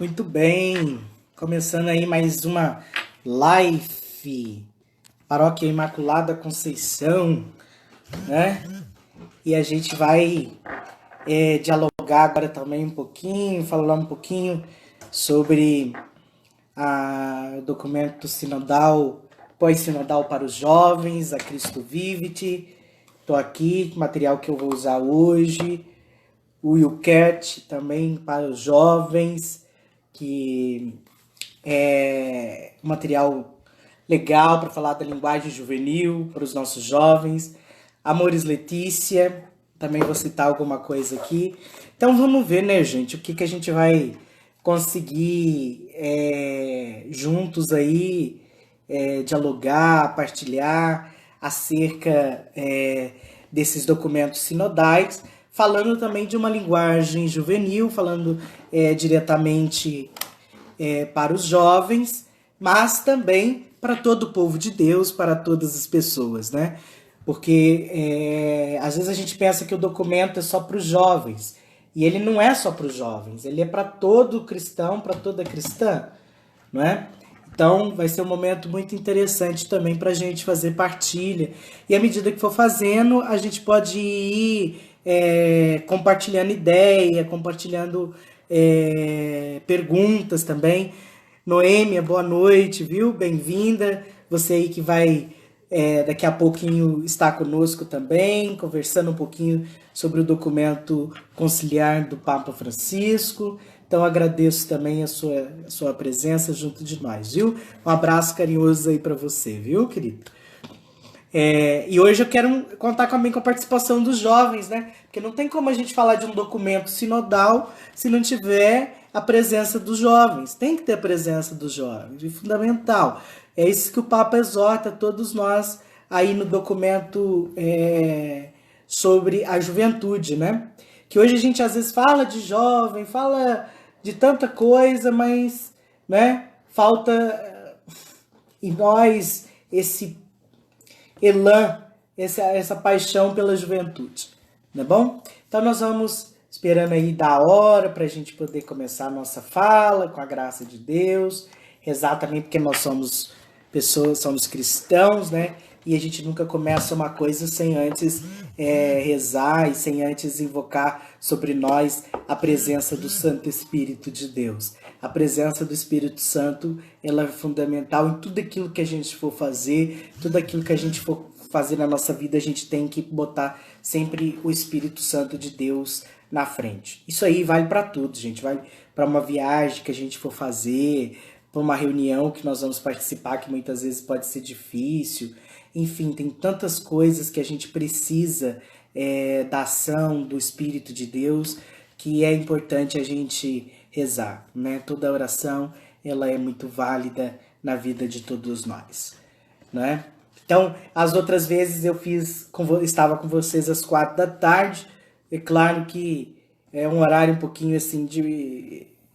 Muito bem, começando aí mais uma live, Paróquia Imaculada Conceição, né? E a gente vai dialogar agora também um pouquinho, falar um pouquinho sobre o documento sinodal, pós-sinodal para os jovens, a Cristo Vivit. Estou aqui, material que eu vou usar hoje, o YouCat também para os jovens, que é um material legal para falar da linguagem juvenil para os nossos jovens. Amores Letícia, também vou citar alguma coisa aqui. Então vamos ver, né, gente, o que a gente vai conseguir juntos aí dialogar, partilhar acerca desses documentos sinodais, falando também de uma linguagem juvenil, falando diretamente para os jovens, mas também para todo o povo de Deus, para todas as pessoas, né? Porque às vezes a gente pensa que o documento é só para os jovens, e ele não é só para os jovens, ele é para todo cristão, para toda cristã, não é? Então vai ser um momento muito interessante também para a gente fazer partilha, e à medida que for fazendo, a gente pode ir compartilhando ideia, compartilhando perguntas também. Noêmia, boa noite, viu? Bem-vinda. Você aí que vai daqui a pouquinho estar conosco também, conversando um pouquinho sobre o documento conciliar do Papa Francisco. Então agradeço também a sua presença junto de nós, viu? Um abraço carinhoso aí para você, viu, querido? E hoje eu quero contar também com a participação dos jovens, né? Porque não tem como a gente falar de um documento sinodal se não tiver a presença dos jovens. Tem que ter a presença dos jovens, é fundamental. É isso que o Papa exorta todos nós aí no documento sobre a juventude, né? Que hoje a gente às vezes fala de jovem, fala de tanta coisa, mas, né, falta em nós esse elan, essa paixão pela juventude, não é bom? Então nós vamos esperando aí da hora para a gente poder começar a nossa fala, com a graça de Deus, rezar também porque nós somos pessoas, somos cristãos, né? E a gente nunca começa uma coisa sem antes rezar e sem antes invocar sobre nós a presença do Santo Espírito de Deus. A presença do Espírito Santo, ela é fundamental em tudo aquilo que a gente for fazer, tudo aquilo que a gente for fazer na nossa vida, a gente tem que botar sempre o Espírito Santo de Deus na frente. Isso aí vale para tudo, gente. Vale para uma viagem que a gente for fazer, para uma reunião que nós vamos participar, que muitas vezes pode ser difícil. Enfim, tem tantas coisas que a gente precisa da ação do Espírito de Deus, que é importante a gente rezar, né? Toda oração, ela é muito válida na vida de todos nós, né? Então, as outras vezes eu estava com vocês às 4 da tarde. É claro que é um horário um pouquinho assim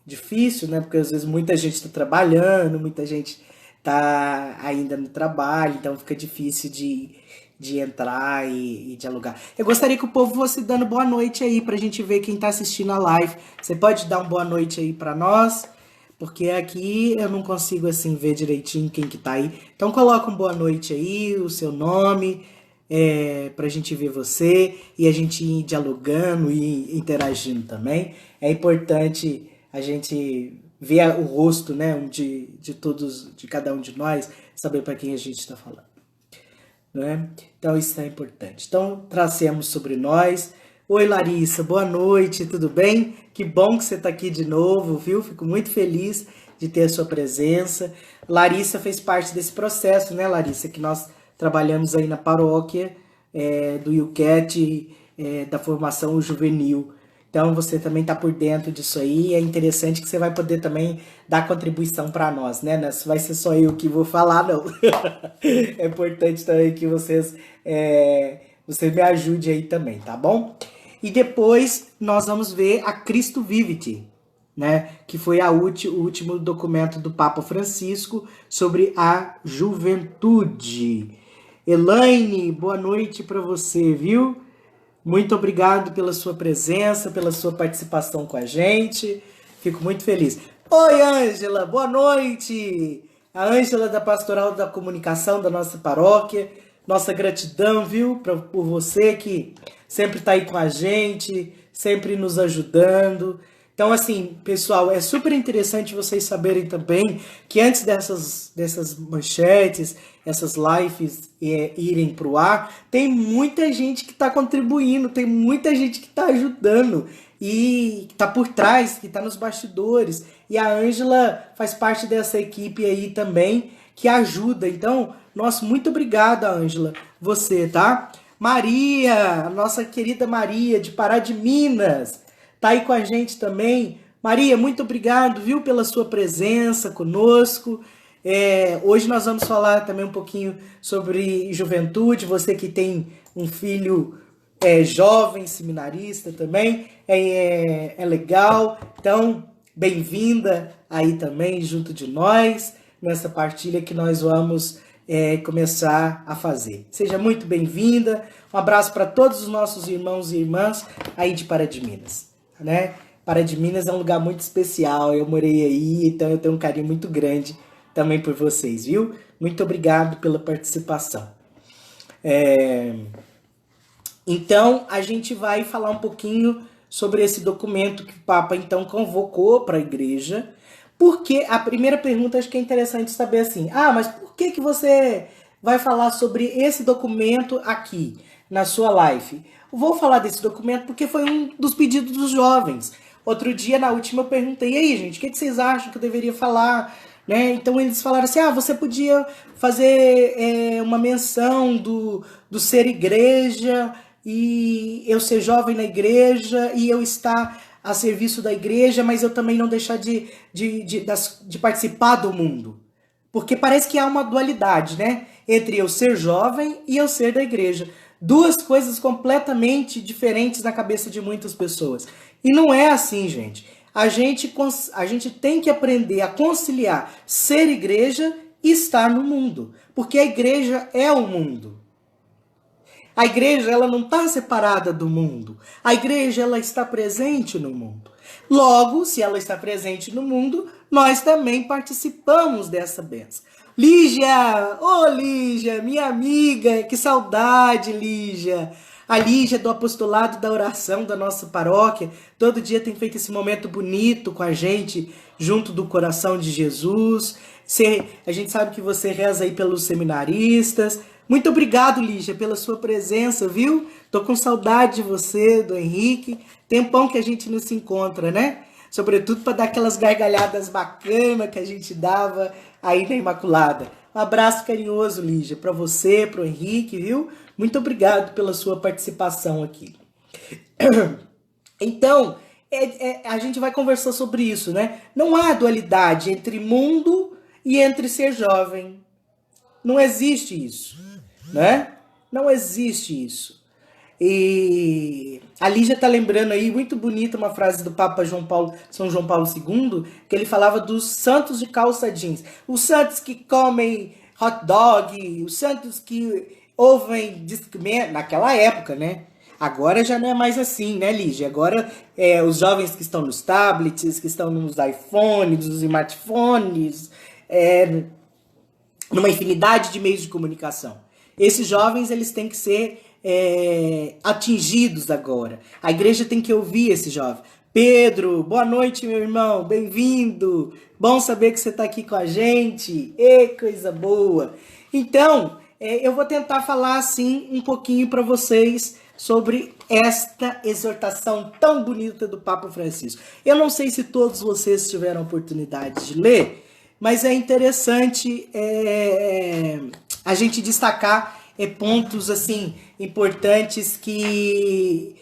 difícil, né? Porque às vezes muita gente está trabalhando, muita gente está ainda no trabalho, então fica difícil de entrar e dialogar. Eu gostaria que o povo fosse dando boa noite aí pra gente ver quem tá assistindo a live. Você pode dar uma boa noite aí pra nós? Porque aqui eu não consigo assim ver direitinho quem que tá aí. Então coloca um boa noite aí, o seu nome, pra gente ver você e a gente ir dialogando e interagindo também. É importante a gente ver o rosto, né, de todos, de cada um de nós, saber para quem a gente está falando. Né? Então isso é importante. Então tracemos sobre nós. Oi Larissa, boa noite, tudo bem? Que bom que você está aqui de novo, viu? Fico muito feliz de ter a sua presença. Larissa fez parte desse processo, né, Larissa? Que nós trabalhamos aí na paróquia do YouCat, da formação juvenil. Então você também está por dentro disso aí, é interessante que você vai poder também dar contribuição para nós, né? Não vai ser só eu que vou falar, não. É importante também que você me ajude aí também, tá bom? E depois nós vamos ver a Cristo Vivit, né? Que foi o último documento do Papa Francisco sobre a juventude. Elaine, boa noite para você, viu? Muito obrigado pela sua presença, pela sua participação com a gente. Fico muito feliz. Oi, Ângela, boa noite! A Ângela da Pastoral da Comunicação da nossa paróquia. Nossa gratidão, viu, por você que sempre está aí com a gente, sempre nos ajudando. Então, assim, pessoal, é super interessante vocês saberem também que antes dessas manchetes, essas lives irem para o ar, tem muita gente que está contribuindo, tem muita gente que está ajudando e que está por trás, que está nos bastidores. E a Ângela faz parte dessa equipe aí também que ajuda. Então, nossa, muito obrigado, Ângela, você, tá? Maria, nossa querida Maria de Pará de Minas, tá aí com a gente também. Maria, muito obrigado, viu, pela sua presença conosco. Hoje nós vamos falar também um pouquinho sobre juventude. Você que tem um filho jovem, seminarista também, é legal. Então, bem-vinda aí também junto de nós, nessa partilha que nós vamos começar a fazer. Seja muito bem-vinda. Um abraço para todos os nossos irmãos e irmãs aí de Pará de Minas, né? Pará de Minas é um lugar muito especial, eu morei aí, então eu tenho um carinho muito grande também por vocês, viu? Muito obrigado pela participação. Então, a gente vai falar um pouquinho sobre esse documento que o Papa, então, convocou para a igreja, porque a primeira pergunta acho que é interessante saber assim, mas por que você vai falar sobre esse documento aqui, na sua live? Eu vou falar desse documento porque foi um dos pedidos dos jovens. Outro dia, na última, eu perguntei, e aí, gente, o que vocês acham que eu deveria falar? Né? Então eles falaram assim, você podia fazer uma menção do ser igreja e eu ser jovem na igreja e eu estar a serviço da igreja, mas eu também não deixar de participar do mundo. Porque parece que há uma dualidade, né? Entre eu ser jovem e eu ser da igreja. Duas coisas completamente diferentes na cabeça de muitas pessoas. E não é assim, gente. A gente tem que aprender a conciliar ser igreja e estar no mundo. Porque a igreja é o mundo. A igreja, ela não está separada do mundo. A igreja, ela está presente no mundo. Logo, se ela está presente no mundo, nós também participamos dessa bênção. Lígia! Ô, Lígia, minha amiga, que saudade, Lígia! A Lígia do apostolado da oração da nossa paróquia, todo dia tem feito esse momento bonito com a gente, junto do coração de Jesus. A gente sabe que você reza aí pelos seminaristas. Muito obrigado, Lígia, pela sua presença, viu? Tô com saudade de você, do Henrique. Tempão que a gente não se encontra, né? Sobretudo para dar aquelas gargalhadas bacanas que a gente dava aí na Imaculada. Um abraço carinhoso, Lígia, para você, para o Henrique, viu? Muito obrigado pela sua participação aqui. Então, a gente vai conversar sobre isso, né? Não há dualidade entre mundo e entre ser jovem. Não existe isso, né? Não existe isso. E a Lígia está lembrando aí, muito bonita, uma frase do Papa São João Paulo II, que ele falava dos santos de calça jeans. Os santos que comem hot dog, os santos que ouvem Discman, naquela época, né? Agora já não é mais assim, né, Lígia? Agora os jovens que estão nos tablets, que estão nos iPhones, nos smartphones, numa infinidade de meios de comunicação. Esses jovens, eles têm que ser atingidos agora. A igreja tem que ouvir esse jovem. Pedro, boa noite, meu irmão, bem-vindo. Bom saber que você está aqui com a gente. Coisa boa. Então, eu vou tentar falar assim um pouquinho para vocês sobre esta exortação tão bonita do Papa Francisco. Eu não sei se todos vocês tiveram a oportunidade de ler, mas é interessante a gente destacar pontos assim importantes que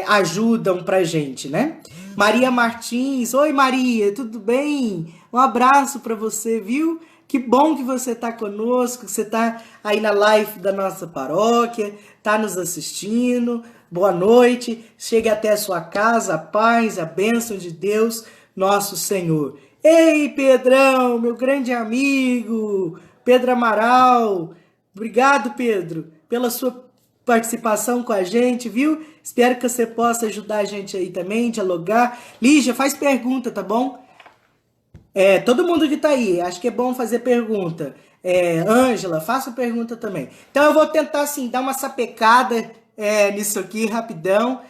ajudam pra gente, né? Maria Martins, oi Maria, tudo bem? Um abraço para você, viu? Que bom que você tá conosco, que você tá aí na live da nossa paróquia, tá nos assistindo. Boa noite, chegue até a sua casa, a paz, a bênção de Deus, nosso Senhor. Ei, Pedrão, meu grande amigo, Pedro Amaral. Obrigado, Pedro, pela sua participação com a gente, viu? Espero que você possa ajudar a gente aí também, dialogar. Lígia, faz pergunta, tá bom? Todo mundo que tá aí, acho que é bom fazer pergunta. Ângela, faça pergunta também. Então eu vou tentar, assim, dar uma sapecada nisso aqui, rapidão,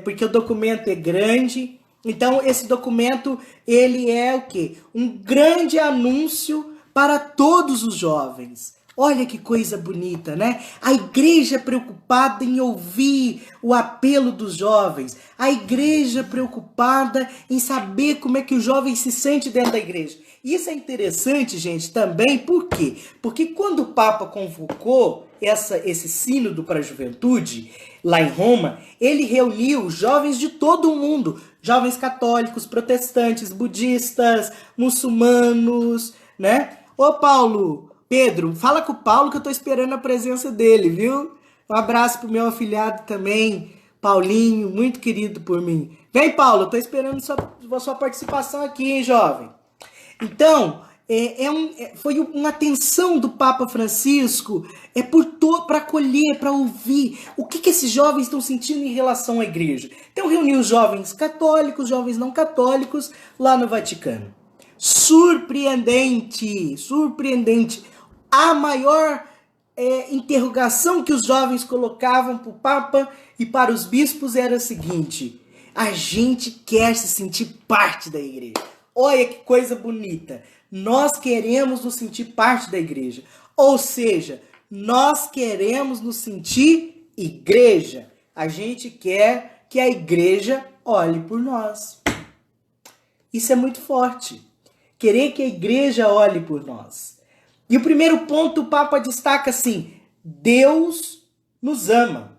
porque o documento é grande. Então esse documento, ele é o quê? Um grande anúncio para todos os jovens. Olha que coisa bonita, né? A igreja preocupada em ouvir o apelo dos jovens. A igreja preocupada em saber como é que o jovem se sente dentro da igreja. Isso é interessante, gente, também, por quê? Porque quando o Papa convocou esse sínodo para a juventude, lá em Roma, ele reuniu jovens de todo o mundo. Jovens católicos, protestantes, budistas, muçulmanos, né? Ô Paulo, Pedro, fala com o Paulo que eu tô esperando a presença dele, viu? Um abraço pro meu afilhado também, Paulinho, muito querido por mim. Vem, Paulo, eu tô esperando sua participação aqui, hein, jovem? Então, foi uma atenção do Papa Francisco para acolher, para ouvir o que esses jovens estão sentindo em relação à igreja. Então, reuniu os jovens católicos, jovens não católicos, lá no Vaticano. Surpreendente, surpreendente. A maior interrogação que os jovens colocavam para o Papa e para os bispos era a seguinte: a gente quer se sentir parte da igreja. Olha que coisa bonita. Nós queremos nos sentir parte da igreja. Ou seja, nós queremos nos sentir igreja. A gente quer que a igreja olhe por nós. Isso é muito forte. Querer que a igreja olhe por nós. E o primeiro ponto o Papa destaca assim: Deus nos ama.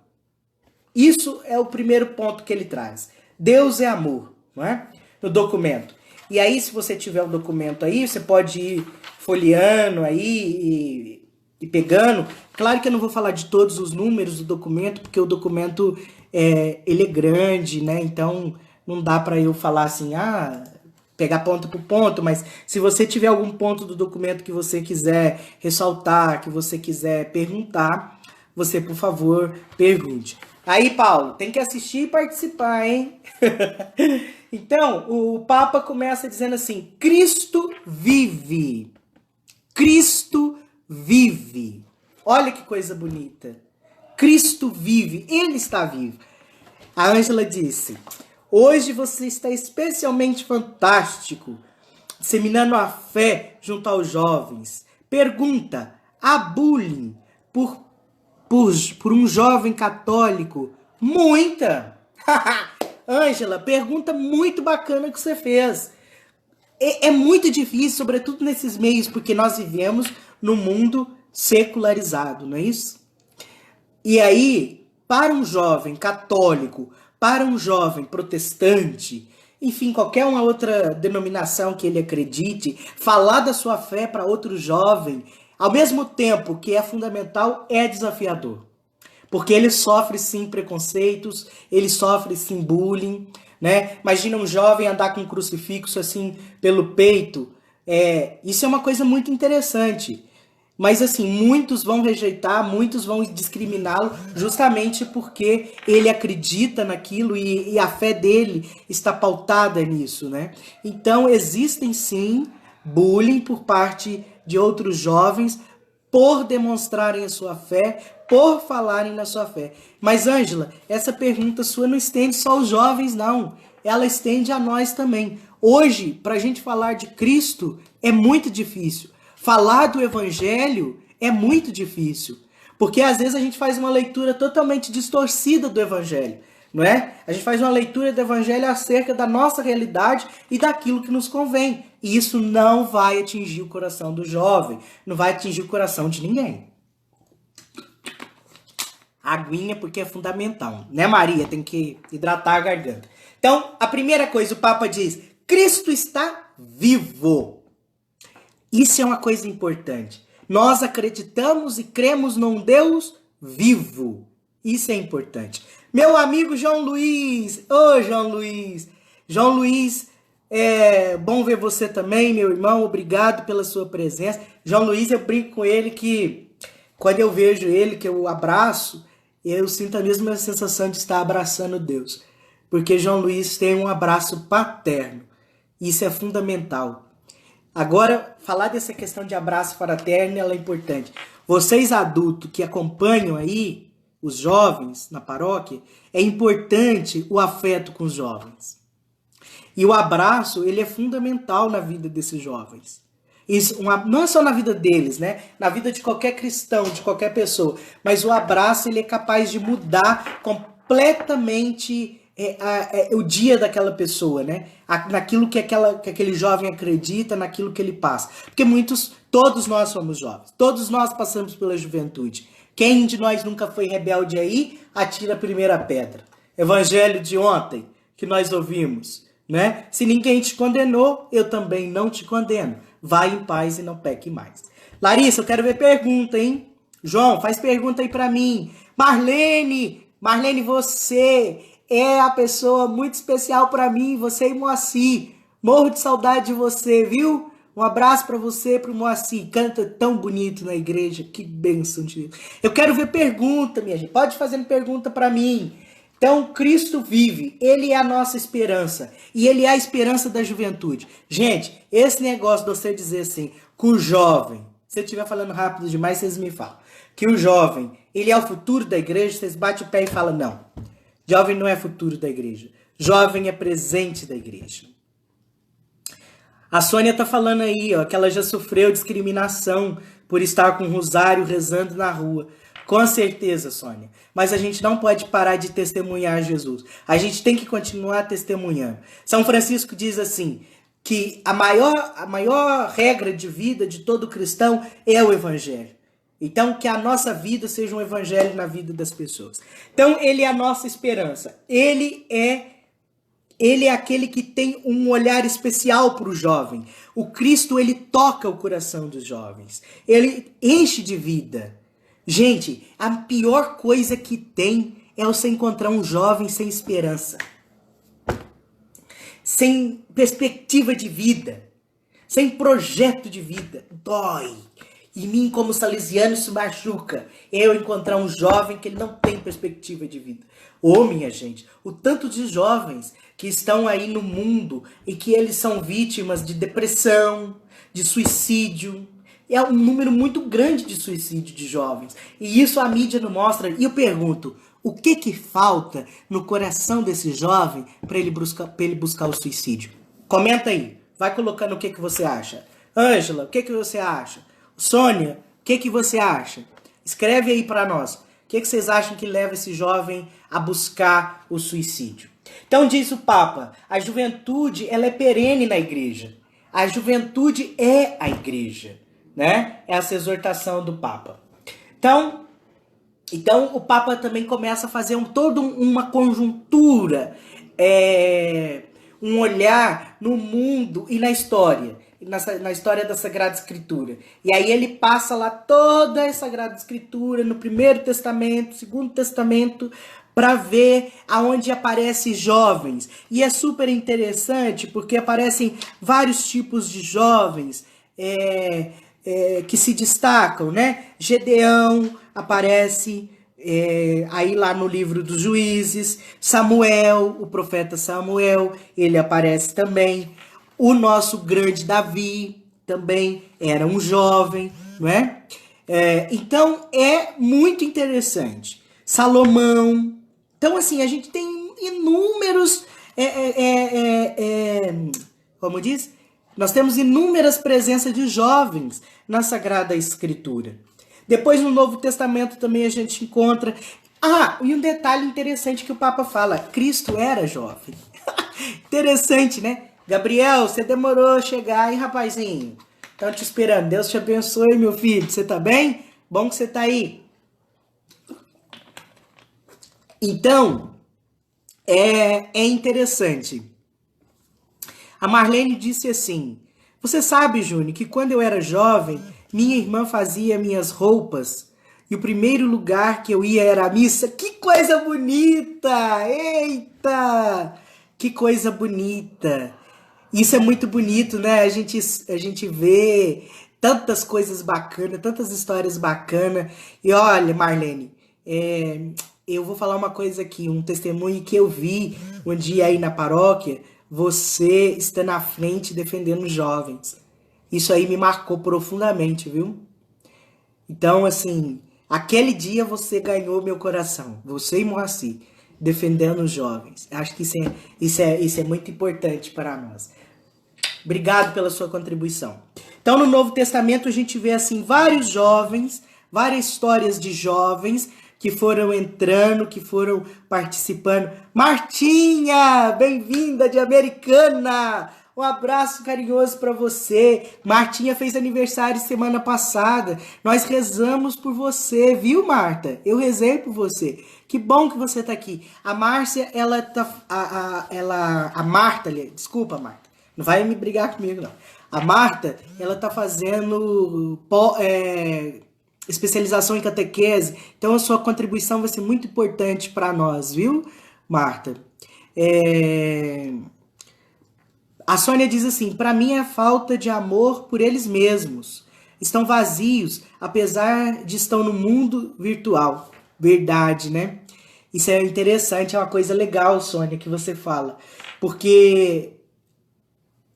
Isso é o primeiro ponto que ele traz. Deus é amor, não é? No documento. E aí, se você tiver o documento aí, você pode ir folheando aí e pegando. Claro que eu não vou falar de todos os números do documento, porque o documento ele é grande, né? Então não dá para eu falar assim, pegar ponto por ponto, mas se você tiver algum ponto do documento que você quiser ressaltar, que você quiser perguntar, você, por favor, pergunte. Aí, Paulo, tem que assistir e participar, hein? Então, o Papa começa dizendo assim: Cristo vive. Cristo vive. Olha que coisa bonita. Cristo vive. Ele está vivo. A Ângela disse: hoje você está especialmente fantástico, disseminando a fé junto aos jovens. Pergunta: há bullying por um jovem católico? Muita! Ângela, pergunta muito bacana que você fez. É muito difícil, sobretudo nesses meios, porque nós vivemos num mundo secularizado, não é isso? E aí, para um jovem católico, para um jovem protestante, enfim, qualquer uma outra denominação que ele acredite, falar da sua fé para outro jovem, ao mesmo tempo que é fundamental, é desafiador. Porque ele sofre sim preconceitos, ele sofre sim bullying, né? Imagina um jovem andar com um crucifixo assim pelo peito. Isso é uma coisa muito interessante. Mas assim, muitos vão rejeitar, muitos vão discriminá-lo justamente porque ele acredita naquilo e a fé dele está pautada nisso, né? Então existem sim bullying por parte de outros jovens por demonstrarem a sua fé, por falarem na sua fé. Mas, Ângela, essa pergunta sua não estende só aos jovens, não. Ela estende a nós também. Hoje, para a gente falar de Cristo, é muito difícil. Falar do Evangelho é muito difícil. Porque às vezes a gente faz uma leitura totalmente distorcida do Evangelho, não é? A gente faz uma leitura do Evangelho acerca da nossa realidade e daquilo que nos convém. E isso não vai atingir o coração do jovem, não vai atingir o coração de ninguém. Aguinha, porque é fundamental, né, Maria? Tem que hidratar a garganta. Então, a primeira coisa, o Papa diz: Cristo está vivo. Isso é uma coisa importante. Nós acreditamos e cremos num Deus vivo. Isso é importante. Meu amigo João Luiz. Ô, João Luiz. João Luiz, é bom ver você também, meu irmão. Obrigado pela sua presença. João Luiz, eu brinco com ele que quando eu vejo ele, que eu abraço, eu sinto a mesma sensação de estar abraçando Deus. Porque João Luiz tem um abraço paterno. Isso é fundamental. Agora, falar dessa questão de abraço fraterno, ela é importante. Vocês adultos que acompanham aí os jovens na paróquia, é importante o afeto com os jovens. E o abraço, ele é fundamental na vida desses jovens. Isso, não é só na vida deles, né? Na vida de qualquer cristão, de qualquer pessoa. Mas o abraço, ele é capaz de mudar completamente o dia daquela pessoa, né? Naquilo que aquele jovem acredita, naquilo que ele passa. Porque todos nós somos jovens. Todos nós passamos pela juventude. Quem de nós nunca foi rebelde aí, atira a primeira pedra. Evangelho de ontem, que nós ouvimos, né? Se ninguém te condenou, eu também não te condeno. Vai em paz e não peque mais. Larissa, eu quero ver pergunta, hein? João, faz pergunta aí pra mim. Marlene, você é a pessoa muito especial pra mim, você e Moacir. Morro de saudade de você, viu? Um abraço pra você, pro Moacir. Canta tão bonito na igreja, que bênção de Deus. Eu quero ver pergunta, minha gente. Pode fazer pergunta pra mim. Então, Cristo vive, Ele é a nossa esperança, e Ele é a esperança da juventude. Gente, esse negócio de você dizer assim, que o jovem, se eu estiver falando rápido demais, vocês me falam, que o jovem, ele é o futuro da igreja, vocês batem o pé e falam, não, jovem não é futuro da igreja, jovem é presente da igreja. A Sônia tá falando aí, ó, que ela já sofreu discriminação por estar com o rosário rezando na rua. Com certeza, Sônia. Mas a gente não pode parar de testemunhar Jesus. A gente tem que continuar testemunhando. São Francisco diz assim, que a maior regra de vida de todo cristão é o evangelho. Então, que a nossa vida seja um evangelho na vida das pessoas. Então, ele é a nossa esperança. Ele é aquele que tem um olhar especial para o jovem. O Cristo, ele toca o coração dos jovens. Ele enche de vida. Gente, a pior coisa que tem é você encontrar um jovem sem esperança, sem perspectiva de vida, sem projeto de vida. Dói. E mim, como salesiano, isso machuca. Eu encontrar um jovem que ele não tem perspectiva de vida. Ô, minha gente, o tanto de jovens que estão aí no mundo e que eles são vítimas de depressão, de suicídio. É um número muito grande de suicídio de jovens. E isso a mídia não mostra. E eu pergunto, o que falta no coração desse jovem para ele buscar o suicídio? Comenta aí. Vai colocando o que você acha. Ângela, o que você acha? Sônia, o que você acha? Escreve aí para nós. O que vocês acham que leva esse jovem a buscar o suicídio? Então diz o Papa, a juventude ela é perene na igreja. A juventude é a igreja. Né? Essa exortação do Papa. Então o Papa também começa a fazer toda uma conjuntura, um olhar no mundo e na história, na história da Sagrada Escritura. E aí ele passa lá toda a Sagrada Escritura, no Primeiro Testamento, Segundo Testamento, para ver aonde aparecem jovens. E é super interessante porque aparecem vários tipos de jovens, que se destacam, né? Gedeão aparece aí lá no livro dos Juízes, Samuel, o profeta Samuel, ele aparece também. O nosso grande Davi também era um jovem, não é? Então é muito interessante. Salomão. Então assim, a gente tem inúmeros, como diz? Nós temos inúmeras presenças de jovens na Sagrada Escritura. Depois, no Novo Testamento, também a gente encontra... e um detalhe interessante que o Papa fala. Cristo era jovem. Interessante, né? Gabriel, você demorou a chegar, hein, rapazinho? Estão te esperando. Deus te abençoe, meu filho. Você tá bem? Bom que você tá aí. Então, é interessante. A Marlene disse assim, você sabe, Júnior, que quando eu era jovem, minha irmã fazia minhas roupas e o primeiro lugar que eu ia era a missa. Que coisa bonita! Eita! Que coisa bonita! Isso é muito bonito, né? A gente vê tantas coisas bacanas, tantas histórias bacanas. E olha, Marlene, eu vou falar uma coisa aqui, um testemunho que eu vi um dia aí na paróquia. Você está na frente defendendo os jovens. Isso aí me marcou profundamente, viu? Então, assim, aquele dia você ganhou meu coração, você e Moacir, defendendo os jovens. Acho que isso é muito importante para nós. Obrigado pela sua contribuição. Então, no Novo Testamento, a gente vê, assim, vários jovens, várias histórias de jovens que foram entrando, que foram participando. Martinha, bem-vinda de Americana! Um abraço carinhoso para você. Martinha fez aniversário semana passada. Nós rezamos por você, viu, Marta? Eu rezei por você. Que bom que você tá aqui. A Márcia, ela tá. A Marta, desculpa, Marta. Não vai me brigar comigo, não. A Marta, ela tá fazendo especialização em catequese. Então, a sua contribuição vai ser muito importante para nós, viu, Marta? A Sônia diz assim, para mim é falta de amor por eles mesmos. Estão vazios, apesar de estão no mundo virtual. Verdade, né? Isso é interessante, é uma coisa legal, Sônia, que você fala. Porque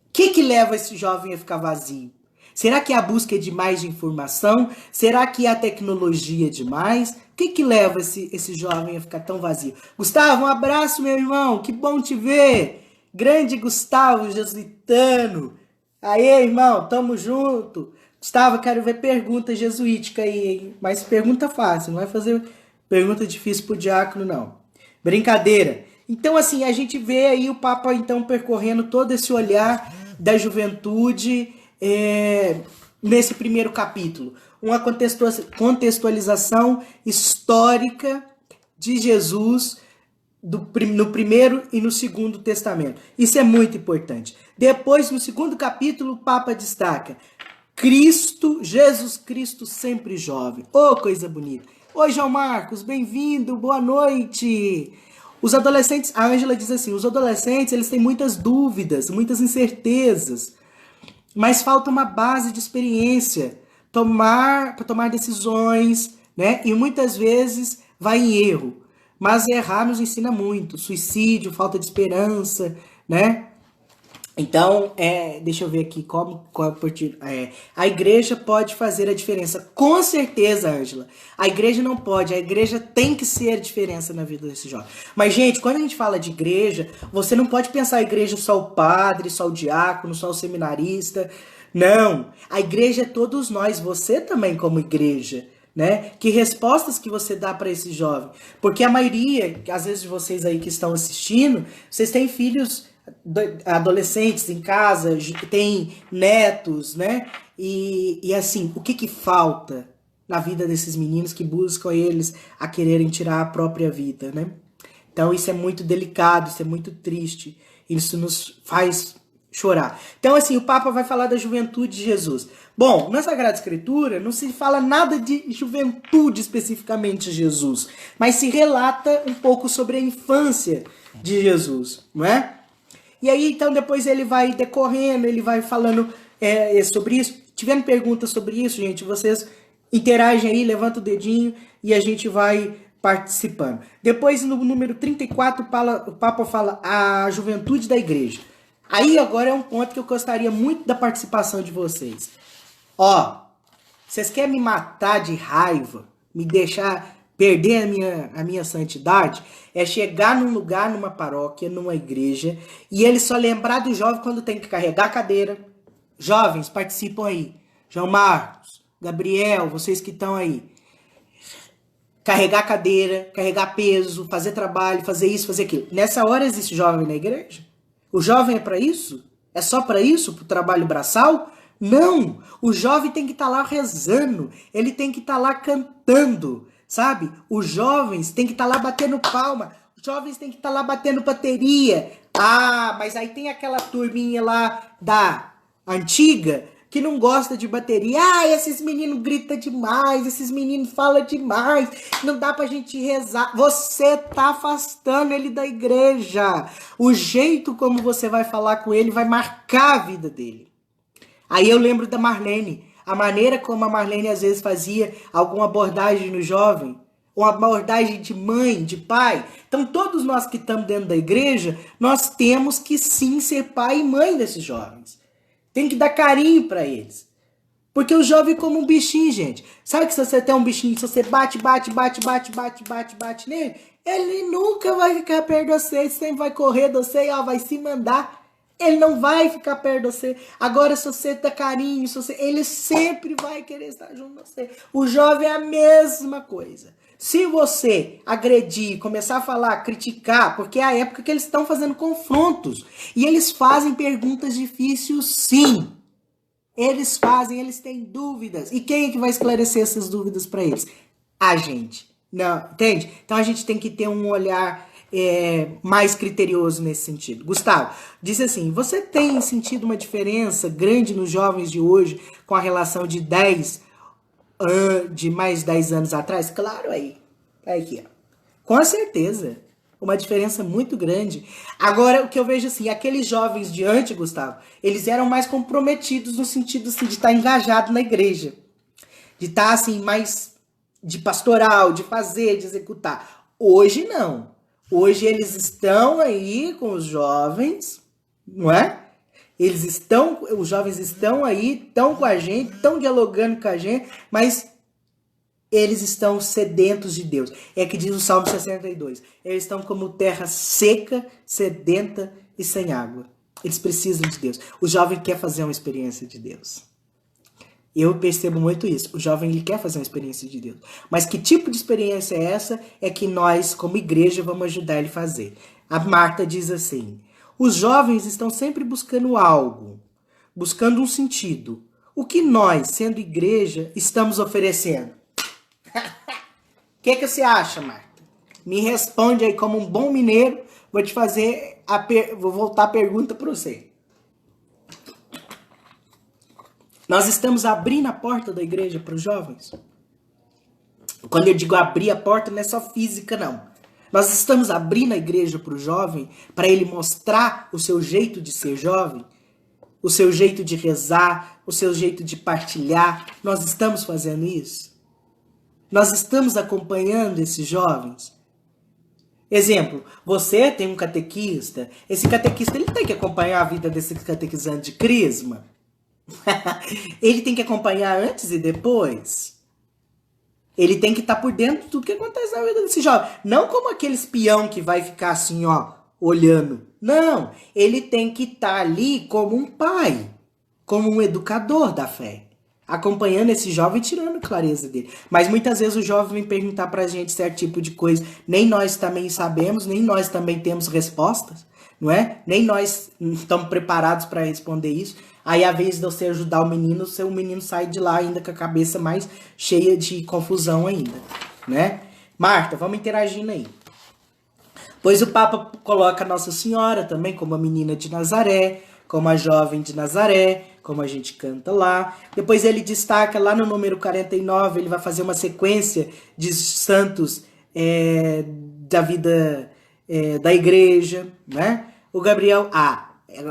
o que leva esse jovem a ficar vazio? Será que é a busca demais de informação? Será que é a tecnologia demais? O que leva esse jovem a ficar tão vazio? Gustavo, um abraço, meu irmão. Que bom te ver. Grande Gustavo Jesuitano. Aê, irmão, tamo junto. Gustavo, quero ver pergunta jesuítica aí, hein? Mas pergunta fácil, não vai fazer pergunta difícil pro diácono, não. Brincadeira. Então, assim, a gente vê aí o Papa, então, percorrendo todo esse olhar da juventude nesse primeiro capítulo. Uma contextualização histórica de Jesus no primeiro e no segundo testamento. Isso é muito importante. Depois, no segundo capítulo, o Papa destaca Jesus Cristo sempre jovem. Oh, coisa bonita. Oi, João Marcos, bem-vindo, boa noite. Os adolescentes, a Ângela diz assim, os adolescentes, eles têm muitas dúvidas, muitas incertezas, mas falta uma base de experiência para tomar decisões, né? E muitas vezes vai em erro. Mas errar nos ensina muito. Suicídio, falta de esperança, né? Então, deixa eu ver aqui a igreja pode fazer a diferença. Com certeza, Ângela. A igreja não pode, a igreja tem que ser a diferença na vida desse jovem. Mas, gente, quando a gente fala de igreja, você não pode pensar a igreja só o padre, só o diácono, só o seminarista. Não. A igreja é todos nós, você também como igreja. Né? Que respostas que você dá para esse jovem? Porque a maioria, às vezes de vocês aí que estão assistindo, vocês têm filhos adolescentes em casa, tem netos, né? E assim, o que falta na vida desses meninos que buscam eles a quererem tirar a própria vida, né? Então isso é muito delicado, isso é muito triste, isso nos faz chorar. Então assim, o Papa vai falar da juventude de Jesus. Bom, na Sagrada Escritura não se fala nada de juventude especificamente de Jesus, mas se relata um pouco sobre a infância de Jesus, não é? E aí, então, depois ele vai decorrendo, ele vai falando sobre isso. Tiverem perguntas sobre isso, gente, vocês interagem aí, levanta o dedinho e a gente vai participando. Depois, no número 34, o Papa fala a juventude da igreja. Aí, agora é um ponto que eu gostaria muito da participação de vocês. Ó, vocês querem me matar de raiva, me deixar perder a minha santidade, é chegar num lugar, numa paróquia, numa igreja, e ele só lembrar do jovem quando tem que carregar a cadeira. Jovens, participam aí. João Marcos, Gabriel, vocês que estão aí. Carregar a cadeira, carregar peso, fazer trabalho, fazer isso, fazer aquilo. Nessa hora existe jovem na igreja? O jovem é para isso? É só para isso? Para o trabalho braçal? Não! O jovem tem que estar lá rezando, ele tem que estar lá cantando, sabe? Os jovens têm que estar lá batendo palma, os jovens têm que estar lá batendo bateria. Ah, mas aí tem aquela turminha lá da antiga que não gosta de bateria. Ah, esses meninos gritam demais, esses meninos falam demais, não dá pra gente rezar. Você tá afastando ele da igreja. O jeito como você vai falar com ele vai marcar a vida dele. Aí eu lembro da Marlene, a maneira como a Marlene às vezes fazia alguma abordagem no jovem, uma abordagem de mãe, de pai. Então todos nós que estamos dentro da igreja, nós temos que sim ser pai e mãe desses jovens. Tem que dar carinho para eles. Porque o jovem é como um bichinho, gente. Sabe que se você tem um bichinho, se você bate nele, ele nunca vai ficar perto de você, ele sempre vai correr de você e vai se mandar. Ele não vai ficar perto de você. Agora, se você dá carinho, ele sempre vai querer estar junto de você. O jovem é a mesma coisa. Se você agredir, começar a falar, criticar, porque é a época que eles estão fazendo confrontos. E eles fazem perguntas difíceis, sim. Eles fazem, eles têm dúvidas. E quem é que vai esclarecer essas dúvidas para eles? A gente. Não, entende? Então a gente tem que ter um olhar mais criterioso nesse sentido. Gustavo, disse assim, você tem sentido uma diferença grande nos jovens de hoje com a relação de mais 10 anos atrás? Claro, aí. Aqui, ó. Com certeza. Uma diferença muito grande. Agora, o que eu vejo assim, aqueles jovens de antes, Gustavo, eles eram mais comprometidos no sentido assim, de estar engajado na igreja. De estar assim, mais de pastoral, de fazer, de executar. Hoje não. Hoje eles estão aí com os jovens, não é? Os jovens estão aí, estão com a gente, estão dialogando com a gente, mas eles estão sedentos de Deus. É que diz o Salmo 62. Eles estão como terra seca, sedenta e sem água. Eles precisam de Deus. O jovem quer fazer uma experiência de Deus. Eu percebo muito isso. O jovem ele quer fazer uma experiência de Deus. Mas que tipo de experiência é essa? É que nós, como igreja, vamos ajudar ele a fazer. A Marta diz assim, os jovens estão sempre buscando algo, buscando um sentido. O que nós, sendo igreja, estamos oferecendo? O que você acha, Marta? Me responde aí como um bom mineiro. Vou te fazer vou voltar a pergunta para você. Nós estamos abrindo a porta da igreja para os jovens? Quando eu digo abrir a porta, não é só física, não. Nós estamos abrindo a igreja para o jovem, para ele mostrar o seu jeito de ser jovem, o seu jeito de rezar, o seu jeito de partilhar. Nós estamos fazendo isso? Nós estamos acompanhando esses jovens? Exemplo, você tem um catequista, esse catequista ele tem que acompanhar a vida desse catequizante de crisma? Ele tem que acompanhar antes e depois? Ele tem que estar por dentro de tudo que acontece na vida desse jovem. Não como aquele espião que vai ficar assim, ó, olhando. Não, ele tem que estar ali como um pai, como um educador da fé, acompanhando esse jovem e tirando clareza dele. Mas muitas vezes o jovem vem perguntar pra gente certo tipo de coisa. Nem nós também sabemos, nem nós também temos respostas, não é? Nem nós estamos preparados para responder isso. Aí, à vez de você ajudar o menino sai de lá ainda com a cabeça mais cheia de confusão ainda, né? Marta, vamos interagindo aí. Pois o Papa coloca Nossa Senhora também como a menina de Nazaré, como a jovem de Nazaré, como a gente canta lá. Depois ele destaca lá no número 49, ele vai fazer uma sequência de santos da vida da igreja, né? O Gabriel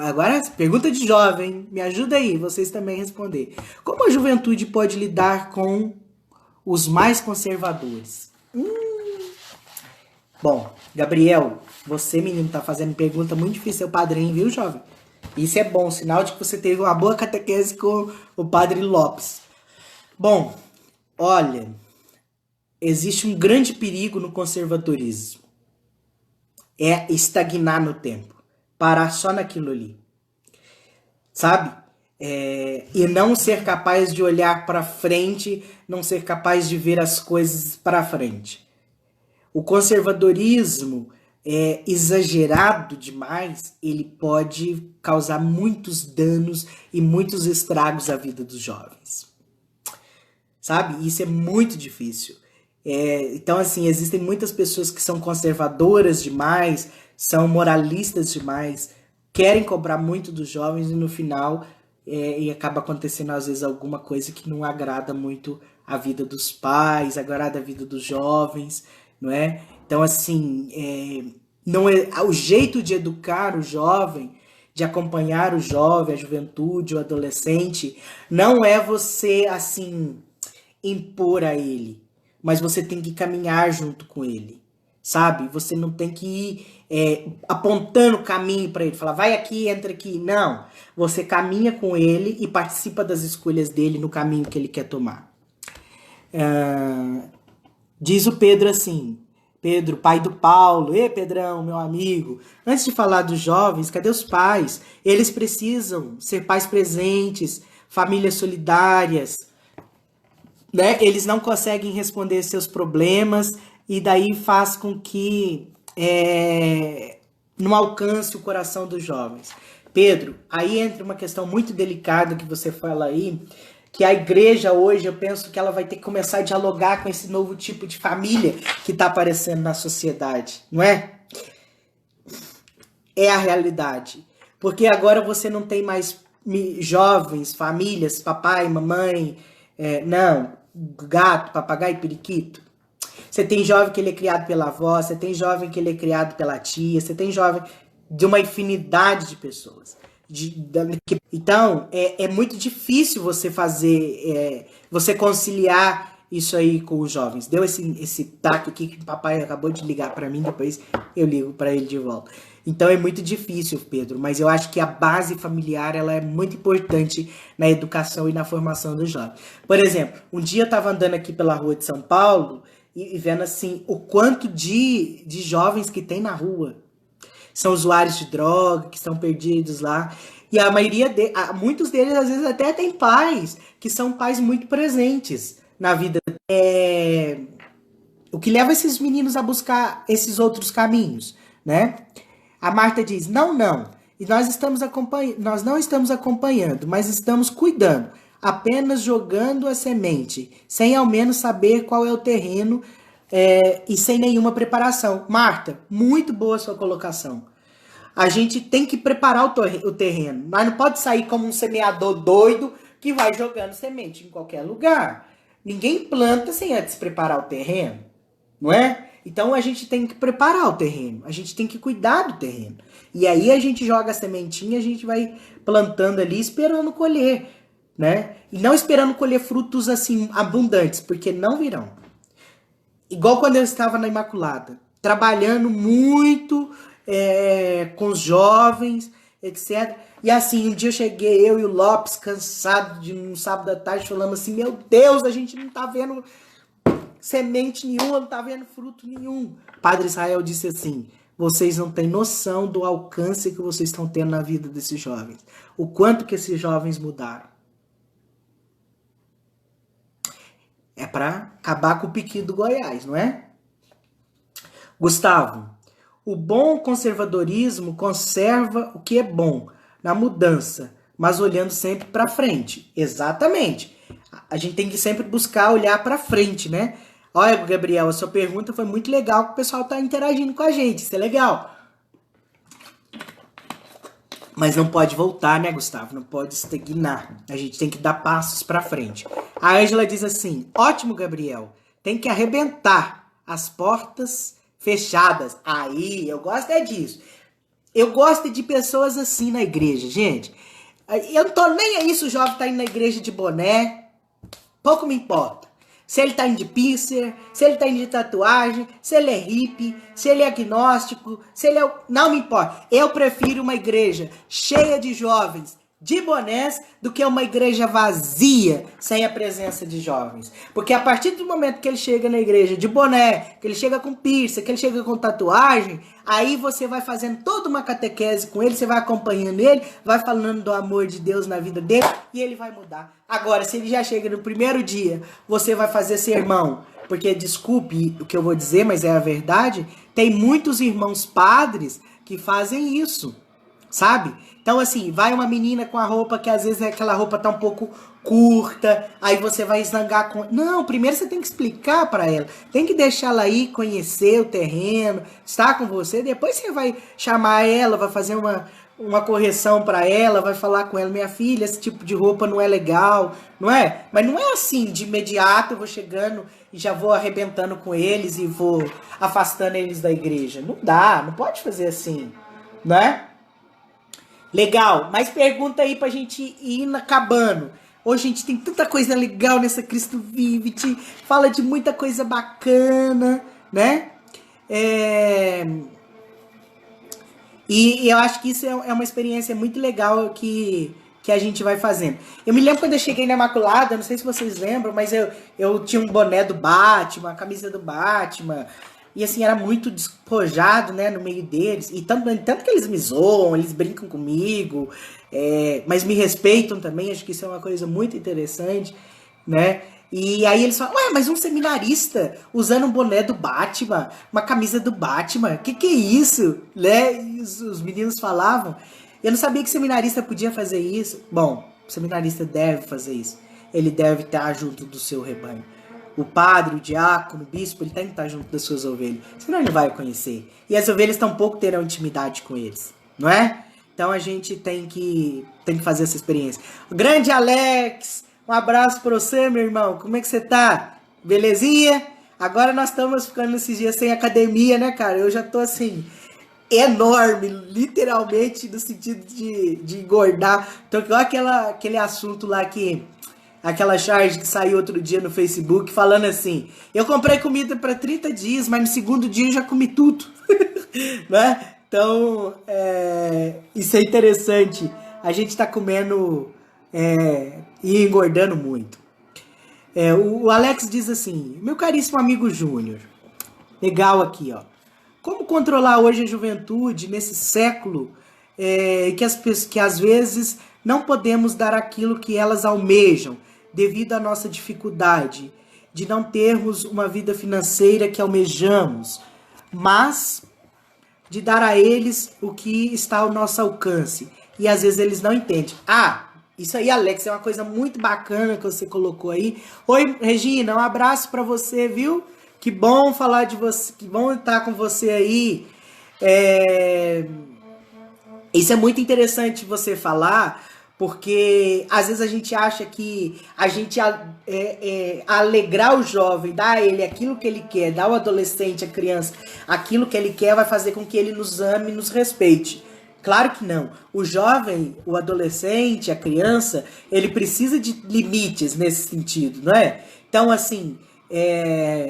agora, pergunta de jovem, me ajuda aí, vocês também responder. Como a juventude pode lidar com os mais conservadores? Bom, Gabriel, você, menino, tá fazendo pergunta muito difícil, seu padrinho, viu, jovem? Isso é bom, sinal de que você teve uma boa catequese com o padre Lopes. Bom, olha, existe um grande perigo no conservadorismo. É estagnar no tempo. Parar só naquilo ali. Sabe? E não ser capaz de olhar para frente, não ser capaz de ver as coisas para frente. O conservadorismo exagerado demais, ele pode causar muitos danos e muitos estragos à vida dos jovens. Sabe? Isso é muito difícil. Então, assim, existem muitas pessoas que são conservadoras demais, são moralistas demais, querem cobrar muito dos jovens e no final e acaba acontecendo às vezes alguma coisa que não agrada muito a vida dos pais, agrada a vida dos jovens, não é? Então, assim, não é o jeito de educar o jovem, de acompanhar o jovem, a juventude, o adolescente, não é você, assim, impor a ele, mas você tem que caminhar junto com ele. sabe? Você não tem que ir apontando o caminho para ele, falar, vai aqui, entra aqui. Não, você caminha com ele e participa das escolhas dele no caminho que ele quer tomar. Diz o Pedro assim, Pedro, pai do Paulo, Pedrão, meu amigo, antes de falar dos jovens, cadê os pais? Eles precisam ser pais presentes, famílias solidárias, né? Eles não conseguem responder seus problemas e daí faz com que não alcance o coração dos jovens. Pedro, aí entra uma questão muito delicada que você fala aí, que a igreja hoje, eu penso que ela vai ter que começar a dialogar com esse novo tipo de família que está aparecendo na sociedade, não é? É a realidade. Porque agora você não tem mais jovens, famílias, papai, mamãe, não, gato, papagaio e periquito. Você tem jovem que ele é criado pela avó, você tem jovem que ele é criado pela tia, você tem jovem de uma infinidade de pessoas. Então, é muito difícil você fazer, você conciliar isso aí com os jovens. Deu esse taque aqui que o papai acabou de ligar para mim, depois eu ligo para ele de volta. Então é muito difícil, Pedro, mas eu acho que a base familiar ela é muito importante na educação e na formação dos jovens. Por exemplo, um dia eu estava andando aqui pela rua de São Paulo e vendo assim o quanto de jovens que tem na rua. São usuários de droga, que estão perdidos lá. E a maioria, muitos deles às vezes até tem pais, que são pais muito presentes na vida. O que leva esses meninos a buscar esses outros caminhos, né? A Marta diz, não. E nós não estamos acompanhando, mas estamos cuidando. Apenas jogando a semente, sem ao menos saber qual é o terreno e sem nenhuma preparação. Marta, muito boa a sua colocação. A gente tem que preparar o terreno, mas não pode sair como um semeador doido que vai jogando semente em qualquer lugar. Ninguém planta sem antes preparar o terreno, não é? Então a gente tem que preparar o terreno, a gente tem que cuidar do terreno. E aí a gente joga a sementinha, a gente vai plantando ali esperando colher, né? E não esperando colher frutos assim abundantes, porque não virão. Igual quando eu estava na Imaculada, trabalhando muito com os jovens, etc. E assim, um dia eu cheguei, eu e o Lopes, cansado de um sábado à tarde, falando assim, meu Deus, a gente não tá vendo semente nenhuma, não tá vendo fruto nenhum. Padre Israel disse assim, vocês não têm noção do alcance que vocês estão tendo na vida desses jovens. O quanto que esses jovens mudaram. É para acabar com o piqui do Goiás, não é? Gustavo, o bom conservadorismo conserva o que é bom na mudança, mas olhando sempre para frente. Exatamente. A gente tem que sempre buscar olhar para frente, né? Olha, Gabriel, a sua pergunta foi muito legal, que o pessoal está interagindo com a gente. Isso é legal. Mas não pode voltar, né, Gustavo? Não pode estagnar. A gente tem que dar passos para frente. A Ângela diz assim, ótimo, Gabriel. Tem que arrebentar as portas fechadas. Aí, eu gosto disso. Eu gosto de pessoas assim na igreja, gente. Eu não tô nem aí se o jovem tá indo na igreja de boné. Pouco me importa. Se ele tá indo de piercing, se ele tá indo de tatuagem, se ele é hippie, se ele é agnóstico, se ele é... Não me importa. Eu prefiro uma igreja cheia de jovens de bonés do que uma igreja vazia sem a presença de jovens. Porque a partir do momento que ele chega na igreja de boné, que ele chega com piercing, que ele chega com tatuagem, aí você vai fazendo toda uma catequese com ele, você vai acompanhando ele, vai falando do amor de Deus na vida dele e ele vai mudar. Agora, se ele já chega no primeiro dia, você vai fazer sermão, porque desculpe o que eu vou dizer, mas é a verdade, tem muitos irmãos padres que fazem isso, sabe? Então, assim, vai uma menina com a roupa que às vezes aquela roupa tá um pouco curta, aí você vai zangar com... Não, primeiro você tem que explicar para ela, tem que deixar ela ir conhecer o terreno, estar com você, depois você vai chamar ela, vai fazer uma correção para ela, vai falar com ela, minha filha, esse tipo de roupa não é legal, não é? Mas não é assim, de imediato eu vou chegando e já vou arrebentando com eles e vou afastando eles da igreja. Não dá, não pode fazer assim, não é? Legal, mas pergunta aí pra gente ir acabando. Hoje a gente tem tanta coisa legal nessa Cristo Vive, fala de muita coisa bacana, né? É, e eu acho que isso é uma experiência muito legal que a gente vai fazendo. Eu me lembro quando eu cheguei na Imaculada, não sei se vocês lembram, mas eu tinha um boné do Batman, a camisa do Batman, e assim, era muito despojado, né, no meio deles, e tanto que eles me zoam, eles brincam comigo, mas me respeitam também, acho que isso é uma coisa muito interessante, né? E aí eles falam, ué, mas um seminarista usando um boné do Batman, uma camisa do Batman, que é isso? Né? E os meninos falavam. Eu não sabia que seminarista podia fazer isso. Bom, o seminarista deve fazer isso. Ele deve estar junto do seu rebanho. O padre, o diácono, o bispo, ele tem que estar junto das suas ovelhas. Senão ele não vai conhecer. E as ovelhas tampouco terão intimidade com eles, não é? Então a gente tem que fazer essa experiência. O grande Alex, um abraço pra você, meu irmão. Como é que você tá? Belezinha? Agora nós estamos ficando esses dias sem academia, né, cara? Eu já tô assim, enorme, literalmente, no sentido de engordar. Então, igual aquele assunto lá que... Aquela charge que saiu outro dia no Facebook falando assim: eu comprei comida para 30 dias, mas no segundo dia eu já comi tudo. Né? Então, isso é interessante. A gente tá comendo e engordando muito. O Alex diz assim: meu caríssimo amigo Júnior, legal aqui, ó. Como controlar hoje a juventude nesse século que às vezes não podemos dar aquilo que elas almejam devido à nossa dificuldade de não termos uma vida financeira que almejamos, mas de dar a eles o que está ao nosso alcance. E às vezes eles não entendem. Ah, isso aí, Alex, é uma coisa muito bacana que você colocou aí. Oi, Regina, um abraço para você, viu? Que bom falar de você, que bom estar com você aí. Isso é muito interessante você falar, porque às vezes a gente acha que a gente alegrar o jovem, dar a ele aquilo que ele quer, dar ao adolescente, a criança, aquilo que ele quer, vai fazer com que ele nos ame e nos respeite. Claro que não. O jovem, o adolescente, a criança, ele precisa de limites nesse sentido, não é? Então, assim,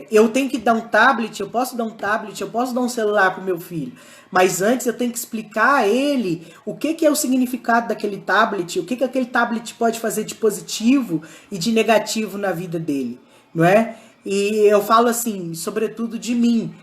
eu tenho que dar um tablet, eu posso dar um tablet, eu posso dar um celular pro meu filho, mas antes eu tenho que explicar a ele o que é o significado daquele tablet, o que aquele tablet pode fazer de positivo e de negativo na vida dele, não é? E eu falo assim, sobretudo de mim.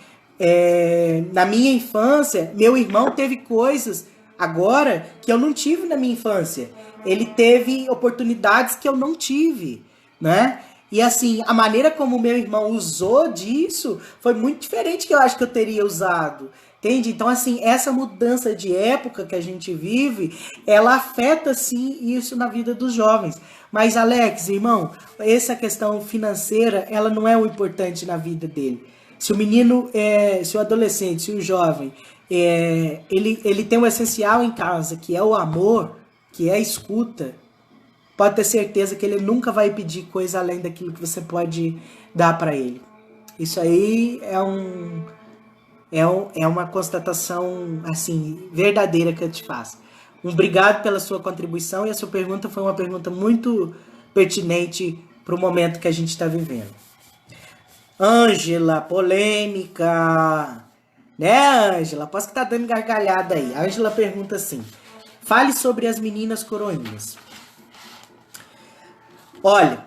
Na minha infância, meu irmão teve coisas agora que eu não tive na minha infância. Ele teve oportunidades que eu não tive, né? E assim, a maneira como meu irmão usou disso foi muito diferente que eu acho que eu teria usado. Entende? Então, assim, essa mudança de época que a gente vive, ela afeta, sim, isso na vida dos jovens. Mas, Alex, irmão, essa questão financeira, ela não é o importante na vida dele. Se o menino, se o adolescente, se o jovem, ele tem o essencial em casa, que é o amor, que é a escuta, pode ter certeza que ele nunca vai pedir coisa além daquilo que você pode dar para ele. Isso aí é uma constatação assim verdadeira que eu te faço. Obrigado pela sua contribuição, e a sua pergunta foi uma pergunta muito pertinente para o momento que a gente está vivendo. Ângela, polêmica. Né, Ângela? Aposto que tá dando gargalhada aí. A Ângela pergunta assim: fale sobre as meninas coroinhas. Olha,